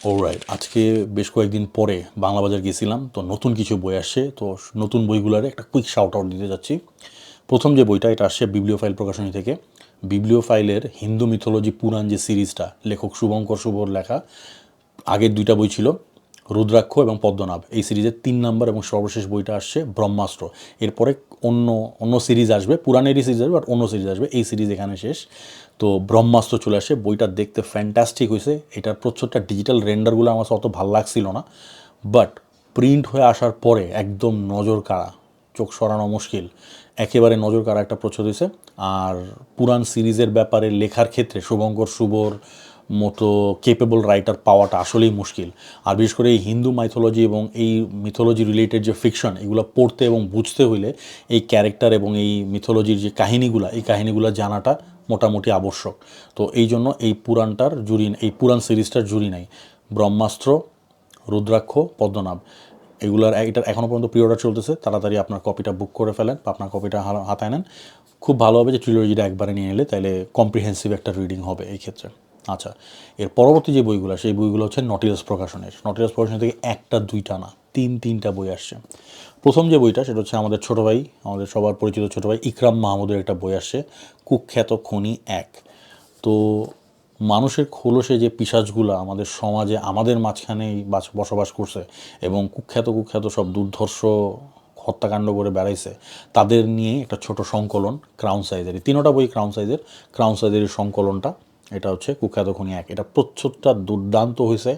Alright, আজকে বেশ কয়েকদিন পরে বাংলা বাজার গেছিলাম, তো নতুন কিছু বই আসছে। তো নতুন বইগুলোর একটা কুইক শাউট আউট দিতে যাচ্ছি। প্রথম যে বইটা, এটা আসছে বিবলিওফাইল প্রকাশনী থেকে। বিবলিওফাইলের হিন্দু মিথোলজি পুরাণ যে সিরিজটা, লেখক শুভঙ্কর শুভর লেখা। আগের দুইটা বই ছিল রুদ্রাক্ষ এবং পদ্মনাভ। এই সিরিজের 3 নম্বর এবং সর্বশেষ বইটা আসছে ব্রহ্মাস্ত্র। এরপরে অন্য অন্য সিরিজ আসবে, পুরাণেরই সিরিজ আসবে, বাট অন্য সিরিজ আসবে। এই সিরিজ এখানে শেষ। তো ব্রহ্মাস্ত্র চলে আসে। বইটা দেখতে ফ্যান্টাস্টিক হয়েছে। এটার প্রচ্ছদটা ডিজিটাল রেন্ডারগুলো আমার অত ভালো লাগছিল না, বাট প্রিন্ট হয়ে আসার পরে একদম নজর কাড়া, চোখ সরানো মুশকিল, একেবারে নজর কাড়া একটা প্রচ্ছদ হয়েছে। আর পুরাণ সিরিজের ব্যাপারে লেখার ক্ষেত্রে শুভঙ্কর শুভর মতো কেপেবল রাইটার পাওয়াটা আসলেই মুশকিল। আর বিশেষ করে এই হিন্দু মাইথোলজি এবং এই মিথোলজি রিলেটেড যে ফিকশন, এগুলো পড়তে এবং বুঝতে হইলে এই ক্যারেক্টার এবং এই মিথোলজির যে কাহিনীগুলো, এই কাহিনীগুলো জানাটা মোটামুটি আবশ্যক। তো এই জন্য এই পুরাণটার জুড়ি, এই পুরাণ সিরিজটার জুড়ি নাই। ব্রহ্মাস্ত্র, রুদ্রাক্ষ, পদ্মনাভ, এটার এখনও পর্যন্ত প্রি অর্ডার চলতেছে। তাড়াতাড়ি আপনার কপিটা বুক করে ফেলেন বা আপনার কপিটা হাতায় নেন। খুব ভালো হবে যে ট্রিলজিটা একবারে নিয়ে এলে, তাহলে কম্প্রিহেন্সিভ একটা রিডিং হবে এই ক্ষেত্রে। আচ্ছা, এর পরবর্তী যে বইগুলো, সেই বইগুলো হচ্ছে নটিলাস প্রকাশনের। নটিলাস প্রকাশন থেকে একটা দুইটা না, তিনটা বই আসছে। প্রথম যে বইটা, সেটা হচ্ছে আমাদের ছোটো ভাই, আমাদের সবার পরিচিত ছোটো ভাই ইকরাম মাহমুদের একটা বই আসছে, কুখ্যাত খনি 1। তো মানুষের খোলসে যে পিশাচগুলো আমাদের সমাজে আমাদের মাঝখানেই বসবাস করছে এবং কুখ্যাত সব দুর্ধর্ষ হত্যাকাণ্ড করে বেড়াইছে, তাদের নিয়ে একটা ছোট সংকলন, ক্রাউন সাইজের। 3টা বই ক্রাউন সাইজের। ক্রাউন সাইজের সংকলনটা, এটা হচ্ছে কুখ্যাত খনি 1। এটা প্রচ্ছদটা দুর্দান্ত হয়েছে।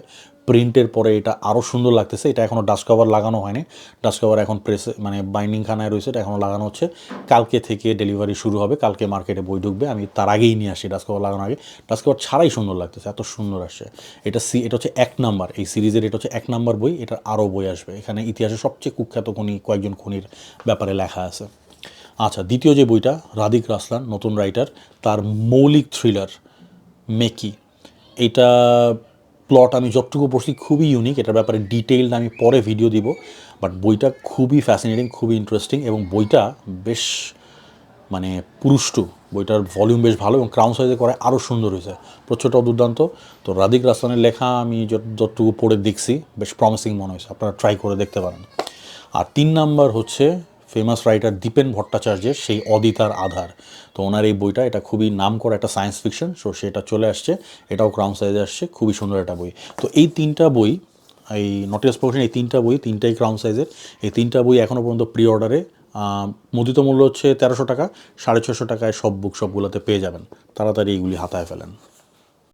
প্রিন্টের পরে এটা আরও সুন্দর লাগতেছে। এটা এখনও ডাস্ট কভার লাগানো হয়নি। ডাস্ট কভার এখন প্রেসে, মানে বাইন্ডিং খানায় রয়েছে, এটা এখনও লাগানো হচ্ছে। কালকে থেকে ডেলিভারি শুরু হবে, কালকে মার্কেটে বই ঢুকবে। আমি তার আগেই নিয়ে আসি, ডাস্ট কভার লাগানোর আগে। ডাস্ট কভার ছাড়াই সুন্দর লাগতেছে, এত সুন্দর আসছে। এটা হচ্ছে 1 নাম্বার এই সিরিজের, এটা হচ্ছে 1 নাম্বার বই। এটার আরও বই আসবে। এখানে ইতিহাসের সবচেয়ে কুখ্যাত খনি, কয়েকজন খনির ব্যাপারে লেখা আছে। আচ্ছা, দ্বিতীয় যে বইটা, রাদিক রাসলান, নতুন রাইটার, তার মৌলিক থ্রিলার মেকি। এইটা প্লট আমি যতটুকু পড়ছি খুবই ইউনিক। এটার ব্যাপারে ডিটেইলড আমি পরে ভিডিও দিব, বাট বইটা খুবই ফ্যাসিনেটিং, খুবই ইন্টারেস্টিং এবং বইটা বেশ মানে পুরুষ্টু। বইটার ভলিউম বেশ ভালো এবং ক্রাউন সাইজে করে আরও সুন্দর হয়েছে। প্রচ্ছদটাও দুর্দান্ত। তো রাদিক রাসলানের লেখা আমি যতটুকু পড়ে দেখছি বেশ প্রমিসিং মনে হয়েছে, আপনারা ট্রাই করে দেখতে পারেন। আর 3 নাম্বার হচ্ছে ফেমাস রাইটার দীপেন ভট্টাচার্যের সেই অদিতার আধার। তো ওনার এই বইটা, এটা খুবই নাম করা একটা সায়েন্স ফিকশন, সো সেটা চলে আসছে। এটাও ক্রাউন সাইজে আসছে, খুবই সুন্দর একটা বই। তো এই 3টা বই, এই নটিলাস প্রকাশন, এই 3টা বই, 3টাই ক্রাউন সাইজের। এই 3টা বই এখনও পর্যন্ত প্রি অর্ডারে, মুদ্রিত মূল্য হচ্ছে 1300 টাকা। 650 টাকায় সব বুক শপগুলোতে পেয়ে যাবেন। তাড়াতাড়ি এইগুলি হাতায় ফেলেন।